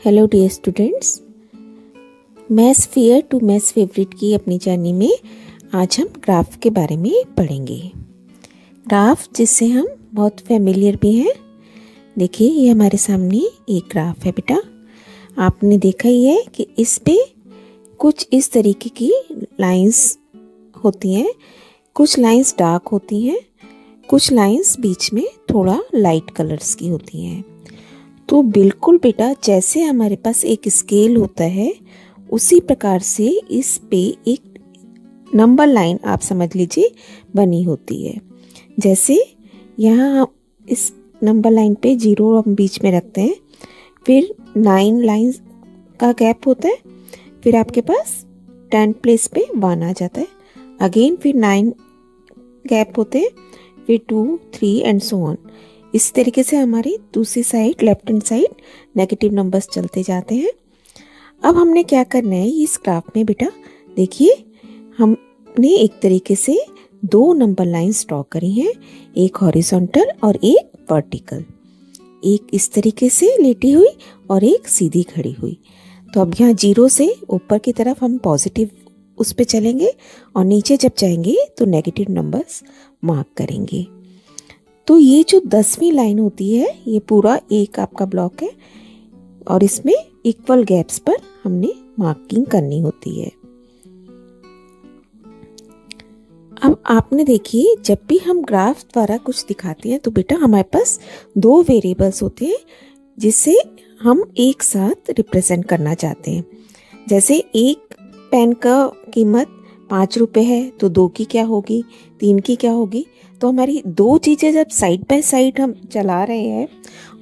Hello dear students, maths fear to maths favourite की अपनी journey में आज हम ग्राफ के बारे में पढ़ेंगे। ग्राफ जिससे हम बहुत फेमिलियर भी हैं। देखिए, ये हमारे सामने एक ग्राफ है बेटा। आपने देखा ही है कि इस पे कुछ इस तरीके की लाइंस होती हैं। कुछ लाइंस डार्क होती हैं, कुछ लाइंस बीच में थोड़ा लाइट कलर्स की होती हैं। तो बिल्कुल बेटा, जैसे हमारे पास एक स्केल होता है उसी प्रकार से इस पे एक नंबर लाइन आप समझ लीजिए बनी होती है। जैसे यहाँ इस नंबर लाइन पे 0 हम बीच में रखते हैं, फिर 9 लाइंस का गैप होता है, फिर आपके पास 10 प्लेस पे 1 आ जाता है, अगेन फिर 9 गैप होते हैं, फिर 2, 3 एंड सो ऑन। इस तरीके से हमारी दूसरी side, left hand side, negative numbers चलते जाते हैं। अब हमने क्या करना है इस ग्राफ में बेटा, देखिए हमने एक तरीके से 2 नंबर लाइंस ड्रॉ करी हैं, एक हॉरिजॉन्टल और एक वर्टिकल। एक इस तरीके से लेटी हुई और एक सीधी खड़ी हुई। तो अब यहाँ 0 से ऊपर की तरफ हम पॉजिटिव उस पे चलेंगे और नीचे जब जाएंगे तो नेगेटिव नंबर्स मार्क करेंगे। तो ये जो 10वीं लाइन होती है ये पूरा एक आपका ब्लॉक है और इसमें इक्वल गैप्स पर हमने मार्किंग करनी होती है। अब आपने देखिए, जब भी हम ग्राफ द्वारा कुछ दिखाते हैं तो बेटा हमारे पास 2 वेरिएबल्स होते हैं जिसे हम एक साथ रिप्रेजेंट करना चाहते हैं। जैसे एक पेन का कीमत 5 रुपये है तो 2 की क्या होगी, 3 की क्या होगी। तो हमारी 2 चीज़ें जब साइड बाय साइड हम चला रहे हैं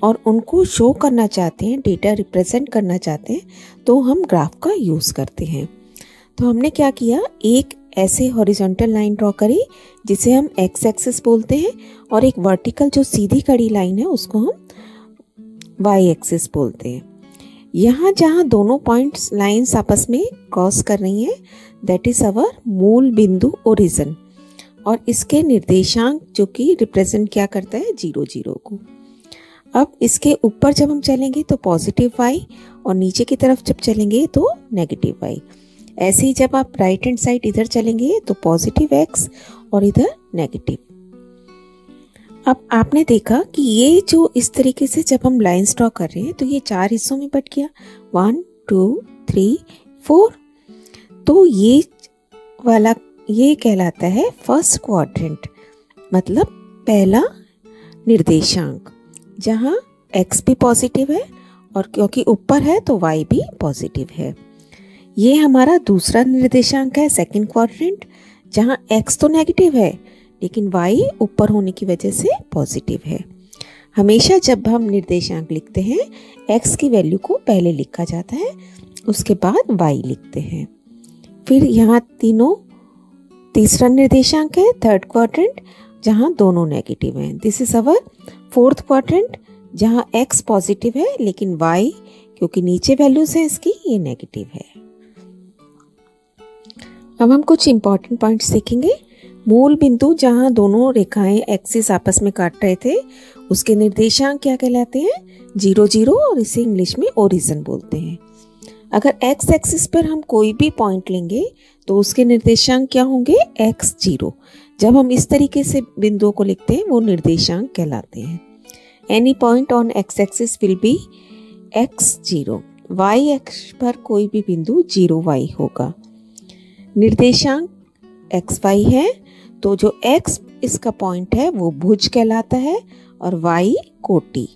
और उनको शो करना चाहते हैं, डेटा रिप्रेजेंट करना चाहते हैं, तो हम ग्राफ का यूज़ करते हैं। तो हमने क्या किया, एक ऐसे हॉरिजॉन्टल लाइन ड्रॉ करी जिसे हम एक्स एक्सिस बोलते हैं, और एक वर्टिकल जो सीधी खड़ी लाइन है उसको हम वाई एक्सिस बोलते हैं। यहाँ जहाँ दोनों पॉइंट्स लाइंस आपस में क्रॉस कर रही हैं, दैट इज़ अवर मूल बिंदु ओरिजिन, और इसके निर्देशांक जो कि रिप्रेजेंट क्या करता है 0, 0 को। अब इसके ऊपर जब हम चलेंगे तो पॉजिटिव y और नीचे की तरफ जब चलेंगे तो नेगेटिव y। ऐसे ही जब आप राइट हैंड साइड इधर चलेंगे तो पॉजिटिव x और इधर नेगेटिव। अब आपने देखा कि ये जो इस तरीके से जब हम लाइंस ड्रॉ कर रहे हैं तो ये 4 हिस्सों में बट गया, 1, 2, 3, 4। तो ये वाला ये कहलाता है फर्स्ट क्वाड्रेंट, मतलब पहला निर्देशांक, जहाँ x भी पॉजिटिव है और क्योंकि ऊपर है तो y भी पॉजिटिव है। ये हमारा दूसरा निर्देशांक है सेकंड क्वाड्रेंट, जहाँ x तो नेगेटिव है लेकिन y ऊपर होने की वजह से पॉजिटिव है। हमेशा जब हम निर्देशांक लिखते हैं x की वैल्यू को पहले लिखा जाता है, उसके बाद y लिखते हैं। फिर यहाँ तीसरा निर्देशांक है थर्ड क्वाड्रेंट, जहाँ दोनों नेगेटिव हैं। This is our fourth quadrant, जहाँ x पॉजिटिव है लेकिन y, क्योंकि नीचे वैल्यूज है इसकी, ये नेगेटिव है। अब हम कुछ इंपॉर्टेंट पॉइंट्स देखेंगे। मूल बिंदु, जहाँ दोनों रेखाएं एक्सिस आपस में काट रहे थे, उसके निर्देशांक क्या कहलाते हैं 0, 0, और इसे इंग्लिश में ओरिजिन बोलते हैं। अगर x एक्सिस पर हम कोई भी पॉइंट लेंगे तो उसके निर्देशांक क्या होंगे x, 0। जब हम इस तरीके से बिंदुओं को लिखते हैं वो निर्देशांक कहलाते हैं। Any point on x axis will be x, 0। y x पर कोई भी बिंदु 0, y होगा। निर्देशांक x, y है तो जो x इसका पॉइंट है वो भुज कहलाता है और y कोटि।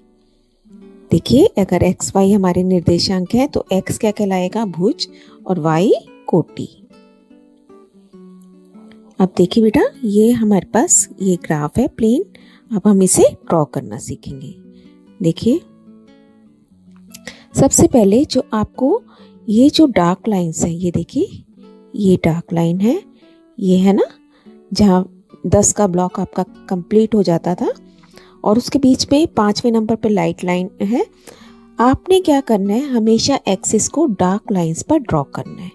देखिए, अगर x, y हमारे निर्देशांक है तो x क्या कहलाएगा भुज और y कोटि। अब देखिए बेटा, ये हमारे पास ये ग्राफ है प्लेन। अब हम इसे ड्रॉ करना सीखेंगे। देखिए, सबसे पहले जो आपको ये जो डार्क लाइंस है, ये देखिए ये डार्क लाइन है, ये है ना जहाँ 10 का ब्लॉक आपका कंप्लीट हो जाता था, और उसके बीच में 5वें नंबर पे लाइट लाइन है। आपने क्या करना है, हमेशा एक्सिस को डार्क लाइंस पर ड्रॉ करना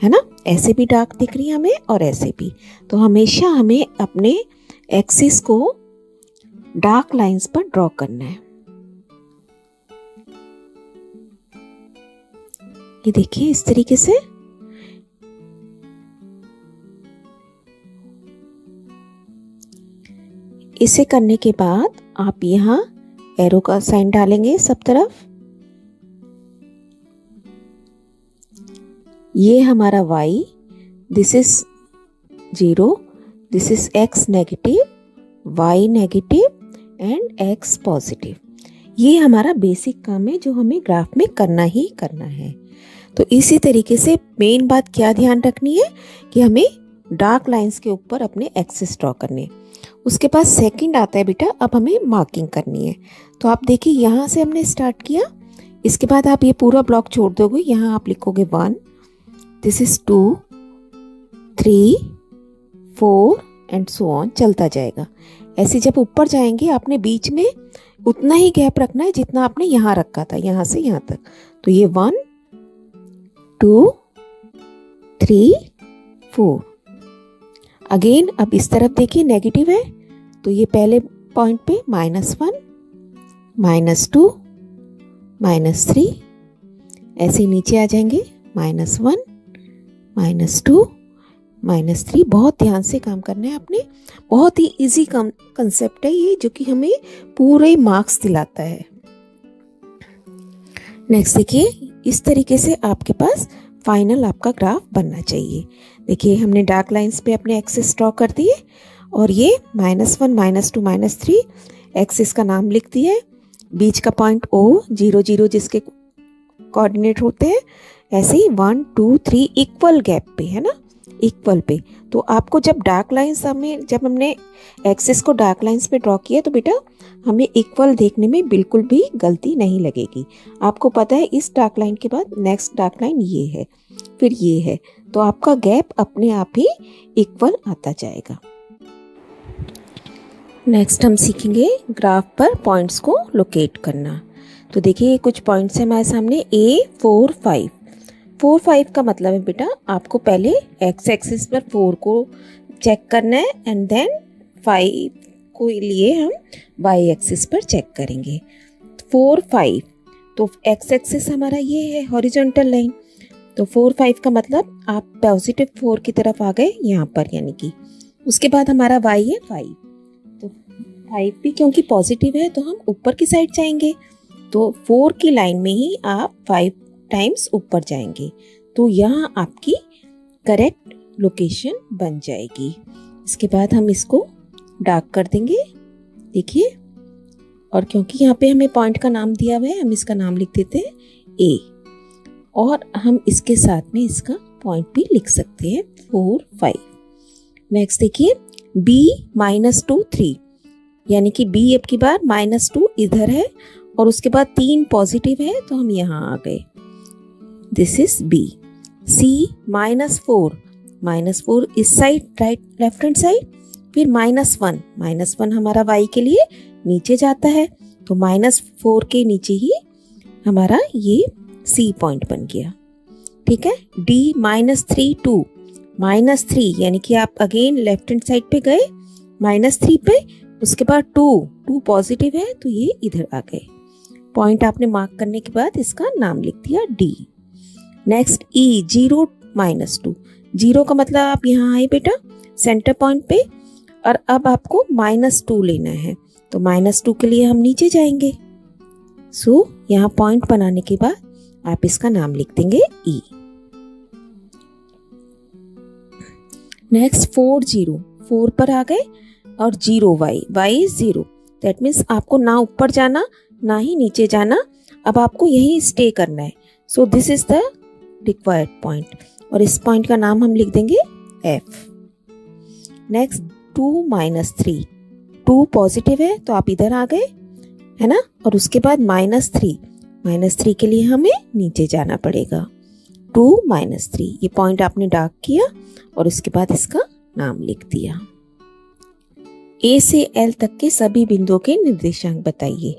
है ना। ऐसे भी डार्क दिख रही है हमें और ऐसे भी, तो हमेशा हमें अपने एक्सिस को डार्क लाइंस पर ड्रॉ करना है। ये देखिए इस तरीके से। इसे करने के बाद आप यहाँ एरो का साइन डालेंगे सब तरफ। ये हमारा y, this is 0, this is x negative, y negative and x positive. ये हमारा बेसिक काम है जो हमें ग्राफ में करना ही करना है। तो इसी तरीके से मेन बात क्या ध्यान रखनी है कि हमें डार्क लाइंस के ऊपर अपने एक्सिस ड्रॉ करने। उसके बाद सेकंड आता है बेटा, अब हमें मार्किंग करनी है। तो आप देखिए यहाँ से हमने स्टार्ट किया, इसके बाद आप ये पूरा ब्लॉक छोड़ दोगे। यहाँ आप लिखोगे 1, this is 2, 3, 4 and so on, चलता जाएगा। ऐसे जब ऊपर जाएंगे आपने बीच में उतना ही गैप रखना है जितना आपने यहाँ रखा था, यहाँ से यहाँ तक। तो ये 1, 2, 3, 4। अगेन अब इस तरफ देखिए नेगेटिव है, तो ये पहले पॉइंट पे -1, -2, -3, ऐसे नीचे आ जाएंगे, -1, -2, -3। बहुत ध्यान से काम करना है आपने। बहुत ही इजी कंसेप्ट है ये, जो कि हमें पूरे मार्क्स दिलाता है। नेक्स्ट देखिए, इस तरीके से आपके पास फाइनल आपका ग्राफ बनना चाहिए। देखिए हमने डार्क लाइंस पे अपने एक्सिस ड्रॉ कर दिए और ये -1, -2, -3 एक्सिस का नाम लिख दिया है। बीच का पॉइंट O 0, 0 जिसके कोऑर्डिनेट होते हैं, ऐसे ही 1, 2, 3 इक्वल गैप पे है ना, इक्वल पे। तो आपको जब डार्क लाइंस जब हमने एक्सिस को डार्क लाइंस पे ड्रॉ किया तो बेटा हमें इक्वल देखने में बिल्कुल भी गलती नहीं लगेगी। आपको पता है इस डार्क लाइन के बाद नेक्स्ट डार्क लाइन ये है, फिर ये है, तो आपका गैप अपने आप ही इक्वल आता जाएगा। नेक्स्ट हम सीखेंगे ग्राफ पर पॉइंट्स को लोकेट करना। तो देखिए कुछ पॉइंट्स हैं हमारे सामने, A, 4, 5। 4, 5 का मतलब है बेटा आपको पहले एक्स एक्सिस पर 4 को चेक करना है एंड देन 5 को लिए हम वाई एक्सिस पर चेक करेंगे। 4, 5 तो एक्स एक्सिस हमारा ये है हॉरिजॉन्टल लाइन, तो 4, 5 का मतलब आप पॉजिटिव 4 की तरफ आ गए यहाँ पर, यानी कि उसके बाद हमारा y है 5। तो 5 भी क्योंकि पॉजिटिव है तो हम ऊपर की साइड जाएंगे, तो 4 की लाइन में ही आप 5 टाइम्स ऊपर जाएंगे, तो यहाँ आपकी करेक्ट लोकेशन बन जाएगी। इसके बाद हम इसको डार्क कर देंगे, देखिए, और क्योंकि यहाँ पे हमें पॉइंट का नाम दिया हुआ है हम इसका नाम लिख देते हैं A, और हम इसके साथ में इसका पॉइंट भी लिख सकते हैं 4, 5। नेक्स्ट देखिए B -2, 3, यानी कि B अब की बार -2 इधर है और उसके बाद 3 पॉजिटिव है तो हम यहाँ आ गए, दिस इज B। C -4, -4 इस side right left hand side, फिर -1 हमारा y के लिए नीचे जाता है, तो -4 के नीचे ही हमारा ये C पॉइंट बन गया, ठीक है। D -3, 2, -3 यानी कि आप अगेन लेफ्ट हैंड साइड पे गए -3 पे, उसके बाद 2 पॉजिटिव है तो ये इधर आ गए। पॉइंट आपने मार्क करने के बाद इसका नाम लिख दिया D। नेक्स्ट E 0 -2, 0 का मतलब आप यहाँ आए बेटा सेंटर पॉइंट पे, और अब आपको -2 लेना है, तो -2 के लिए हम नीचे जाएंगे। सो यहाँ पॉइंट बनाने के बाद आप इसका नाम लिख देंगे E। नेक्स्ट 4, 0, 4 पर आ गए और 0 y 0, दैट मीन्स आपको ना ऊपर जाना ना ही नीचे जाना, अब आपको यही स्टे करना है। So this is the required point, और इस पॉइंट का नाम हम लिख देंगे F। नेक्स्ट 2 -3, 2 पॉजिटिव है तो आप इधर आ गए, है ना, और उसके बाद -3 के लिए हमें नीचे जाना पड़ेगा, 2 -3। ये पॉइंट आपने डार्क किया और उसके बाद इसका नाम लिख दिया। A से L तक के सभी बिंदुओं के निर्देशांक बताइए।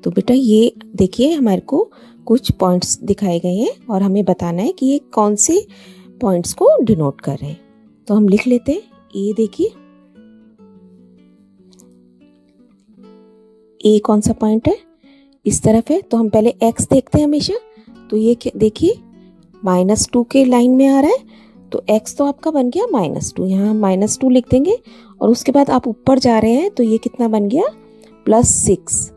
तो बेटा ये देखिए हमारे को कुछ पॉइंट्स दिखाए गए हैं और हमें बताना है कि ये कौन से पॉइंट्स को डिनोट कर रहे हैं। तो हम लिख लेते हैं, A देखिए, A कौन सा पॉइंट है, इस तरफ है, तो हम पहले X देखते हैं हमेशा। तो ये देखिए -2 के लाइन में आ रहा है, तो x तो आपका बन गया -2, यहाँ हम -2 लिख देंगे और उसके बाद आप ऊपर जा रहे हैं तो ये कितना बन गया +6।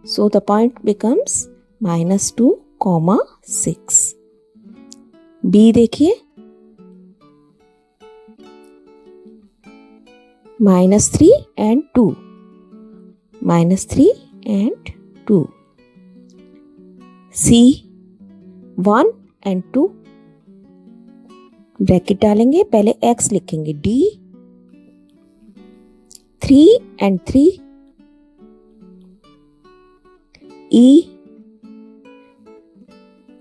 So the point becomes -2, -6। बी देखिए, -3 and 2, -3 and 2। C 1 and 2, bracket डालेंगे, पहले x लिखेंगे। D 3 and 3, E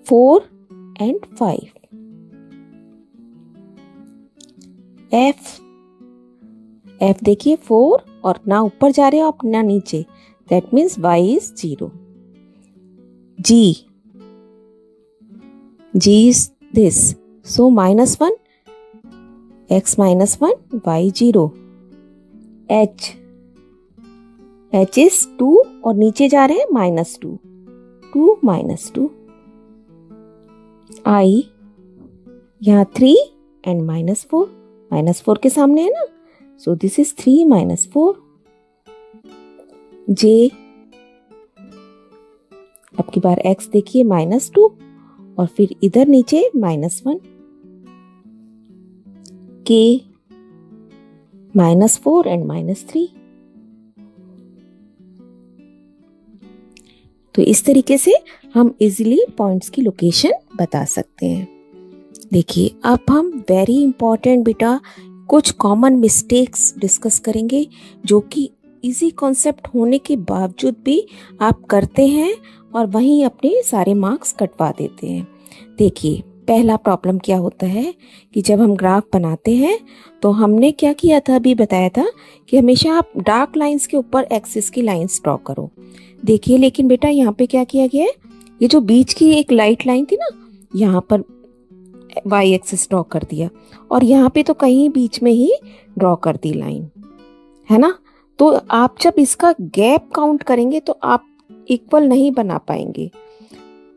4 and 5, F देखिए 4 और ना ऊपर जा रहे हो आप ना नीचे, that means y is 0। G is this, so -1, x -1, y 0। H is 2 और नीचे जा रहे हैं -2, 2 -2। I यहाँ 3 and -4, -4 के सामने है ना, so this is 3 -4। J, अब की बार x देखिए -2 और फिर इधर नीचे -1। K -4 and -3। तो इस तरीके से हम इजीली पॉइंट्स की लोकेशन बता सकते हैं। देखिए अब हम वेरी इंपॉर्टेंट बेटा कुछ कॉमन मिस्टेक्स डिस्कस करेंगे जो कि इजी कॉन्सेप्ट होने के बावजूद भी आप करते हैं और वहीं अपने सारे मार्क्स कटवा देते हैं। देखिए पहला प्रॉब्लम क्या होता है कि जब हम ग्राफ बनाते हैं तो हमने क्या किया था, अभी बताया था कि हमेशा आप डार्क लाइंस के ऊपर एक्सिस की लाइंस ड्रॉ करो। देखिए लेकिन बेटा यहाँ पे क्या किया गया है, ये जो बीच की एक लाइट लाइन थी ना, यहाँ पर y एक्सिस ड्रॉ कर दिया और यहाँ पे तो कहीं बीच में ही ड्रॉ कर दी लाइन, है ना। तो आप जब इसका गैप काउंट करेंगे तो आप इक्वल नहीं बना पाएंगे।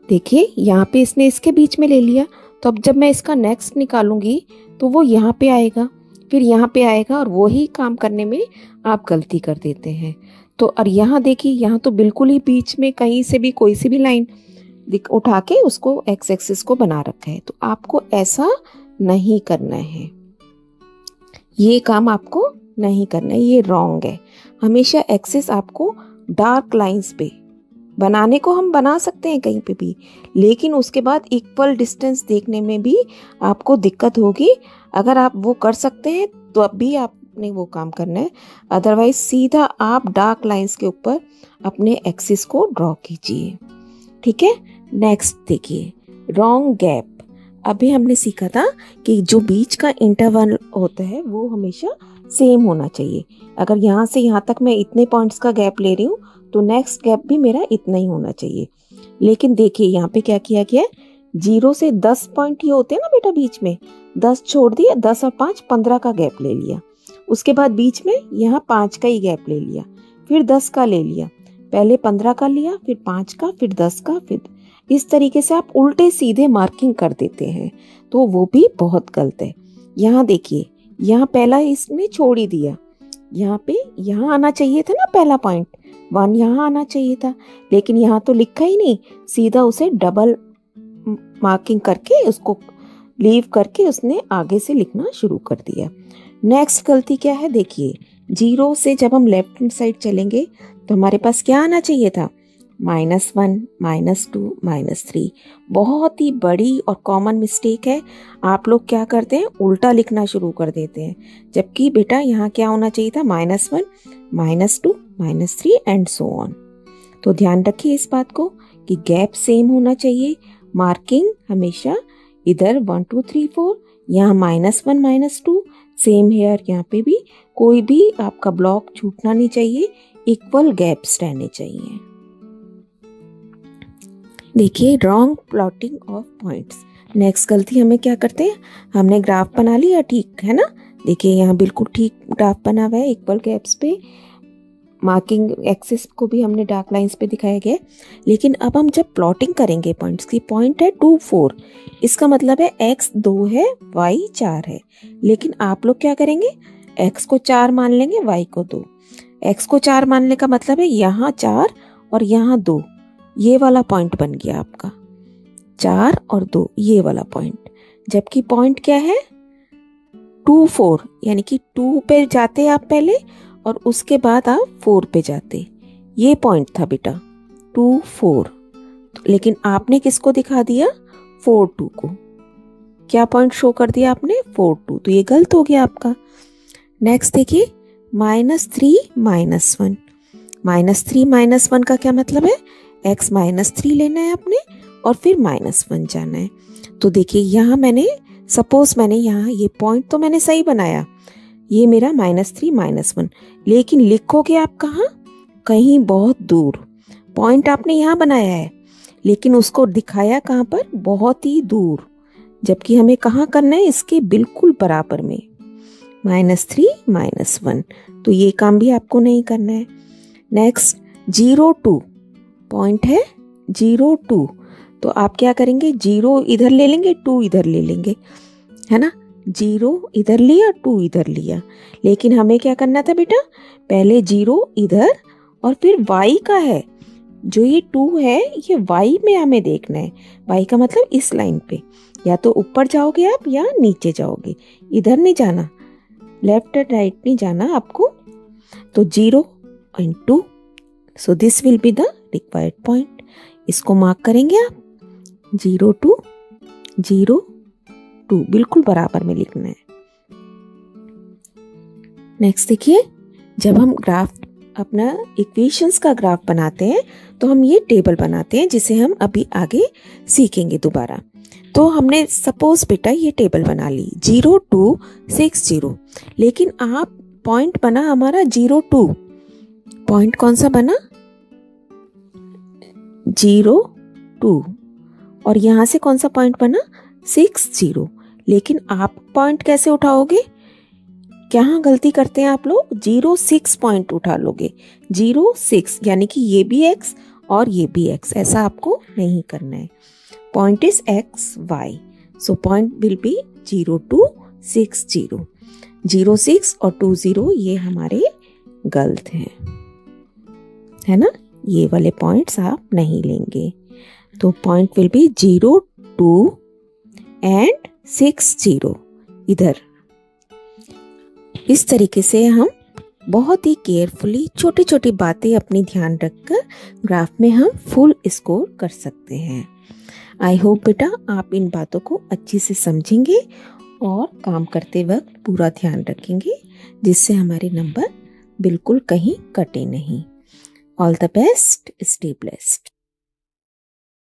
देखिए यहाँ पे इसने इसके बीच में ले लिया, तो अब जब मैं इसका नेक्स्ट निकालूंगी तो वो यहाँ पे आएगा, फिर यहाँ पे आएगा और वो ही काम करने में आप गलती कर देते हैं। तो और यहाँ देखिए, यहाँ तो बिल्कुल ही बीच में कहीं से भी कोई सी भी लाइन उठा के उसको एक्स एक्सिस को बना रखा है, तो आपको ऐसा नहीं करना है, ये काम आपको नहीं करना है, ये रॉन्ग है। हमेशा एक्सिस आपको डार्क लाइंस पे बनाने को हम बना सकते हैं कहीं पे भी, लेकिन उसके बाद इक्वल डिस्टेंस देखने में भी आपको दिक्कत होगी। अगर आप वो कर सकते हैं तो अब भी आपने वो काम करना है, अदरवाइज सीधा आप डार्क लाइंस के ऊपर अपने एक्सिस को ड्रॉ कीजिए। ठीक है, नेक्स्ट देखिए रॉन्ग गैप। अभी हमने सीखा था कि जो बीच का इंटरवल होता है वो हमेशा सेम होना चाहिए। अगर यहाँ से यहाँ तक मैं इतने पॉइंट्स का गैप ले रही हूँ तो नेक्स्ट गैप भी मेरा इतना ही होना चाहिए। लेकिन देखिए यहाँ पे क्या किया गया है, 0 से 10 पॉइंट ही होते हैं ना बेटा बीच में, 10 छोड़ दिया, 10 और 5 15 का गैप ले लिया। उसके बाद बीच में यहाँ 5 का ही गैप ले लिया, फिर 10 का ले लिया, पहले 15 का लिया, फिर 5 का, फिर 10 का, फिर इस तरीके से आप उल्टे सीधे मार्किंग कर देते हैं, तो वो भी बहुत गलत है। यहाँ देखिए, यहाँ पहला इसने छोड़ ही दिया, यहाँ पे यहाँ आना चाहिए था ना पहला पॉइंट 1 यहाँ आना चाहिए था, लेकिन यहाँ तो लिखा ही नहीं, सीधा उसे डबल मार्किंग करके उसको लीव करके उसने आगे से लिखना शुरू कर दिया। नेक्स्ट गलती क्या है, देखिए 0 से जब हम लेफ्ट हैंड साइड चलेंगे तो हमारे पास क्या आना चाहिए था, -1, -2, -3। बहुत ही बड़ी और कॉमन मिस्टेक है। आप लोग क्या करते हैं, उल्टा लिखना शुरू कर देते हैं, जबकि बेटा यहाँ क्या होना चाहिए था, -1, -2, -3 एंड सो ऑन। तो ध्यान रखिए इस बात को कि गैप सेम होना चाहिए, मार्किंग हमेशा इधर 1 2 3 4, यहाँ -1 -2, सेम हेयर यहाँ पे भी, कोई भी आपका ब्लॉक छूटना नहीं चाहिए, इक्वल गैप्स रहने चाहिए। देखिए wrong plotting of points. Next गलती हमें क्या करते हैं, हमने ग्राफ बना लिया, ठीक है ना। देखिए यहाँ बिल्कुल ठीक ग्राफ बना हुआ है, इक्वल गैप्स पे मार्किंग एक्सिस को भी हमने डार्क लाइंस पे दिखाया गया है। लेकिन अब हम जब प्लॉटिंग करेंगे पॉइंट्स की, पॉइंट है 2 4, इसका मतलब है x 2 है, y 4 है। लेकिन आप लोग क्या करेंगे, x को 4 मान लेंगे, y को 2। x को 4 मानने का मतलब है यहाँ 4 और यहाँ 2, ये वाला पॉइंट बन गया आपका 4 और 2, ये वाला पॉइंट। जबकि पॉइंट क्या है 2 4, यानी कि 2 पे जाते आप पहले और उसके बाद आप 4 पे जाते, ये पॉइंट था बेटा 2 4। लेकिन आपने किसको दिखा दिया 4 2 को, क्या पॉइंट शो कर दिया आपने 4 2, तो ये गलत हो गया आपका। नेक्स्ट देखिए -3 -1, -3 -1 का क्या मतलब है, x -3 लेना है आपने और फिर -1 जाना है। तो देखिए यहाँ मैंने सपोज मैंने यहाँ ये पॉइंट तो मैंने सही बनाया, ये मेरा -3 -1, लेकिन लिखोगे आप कहाँ, कहीं बहुत दूर। पॉइंट आपने यहाँ बनाया है लेकिन उसको दिखाया कहाँ पर, बहुत ही दूर, जबकि हमें कहाँ करना है, इसके बिल्कुल बराबर में -3 -1, तो ये काम भी आपको नहीं करना है। नेक्स्ट 0 2, पॉइंट है 0 2, तो आप क्या करेंगे, 0 इधर ले लेंगे, 2 इधर ले लेंगे, है ना। 0 इधर लिया, 2 इधर लिया, लेकिन हमें क्या करना था बेटा, पहले 0 इधर और फिर y का है, जो ये 2 है ये y में हमें देखना है। y का मतलब इस लाइन पे, या तो ऊपर जाओगे आप या नीचे जाओगे, इधर नहीं जाना, लेफ्ट एंड राइट नहीं जाना आपको। तो 0 and 2, so this will be the required point. इसको मार्क करेंगे आप 0 2 0 2, बिल्कुल बराबर में लिखना है। नेक्स्ट देखिए, जब हम ग्राफ अपना इक्वेशंस का ग्राफ बनाते हैं तो हम ये टेबल बनाते हैं, जिसे हम अभी आगे सीखेंगे दोबारा। तो हमने सपोज बेटा ये टेबल बना ली 0 2 6 0, लेकिन आप पॉइंट बना हमारा 0 2, पॉइंट कौन सा बना 0 2, और यहाँ से कौन सा पॉइंट बना 6 0। लेकिन आप पॉइंट कैसे उठाओगे, क्या गलती करते हैं आप लोग, 0 6 पॉइंट उठा लोगे, 0 6, यानी कि ये भी x और ये भी x, ऐसा आपको नहीं करना है। Point is x y, so point will be 0 2 6 0। 0 6 और 2 0 ये हमारे गलत हैं, है ना, ये वाले पॉइंट्स आप नहीं लेंगे। तो पॉइंट विल बी 0 2 एंड 6 0 इधर। इस तरीके से हम बहुत ही केयरफुली छोटी छोटी बातें अपनी ध्यान रखकर ग्राफ में हम फुल स्कोर कर सकते हैं। आई होप बेटा आप इन बातों को अच्छी से समझेंगे और काम करते वक्त पूरा ध्यान रखेंगे, जिससे हमारे नंबर बिल्कुल कहीं कटे नहीं। All the best, stay blessed.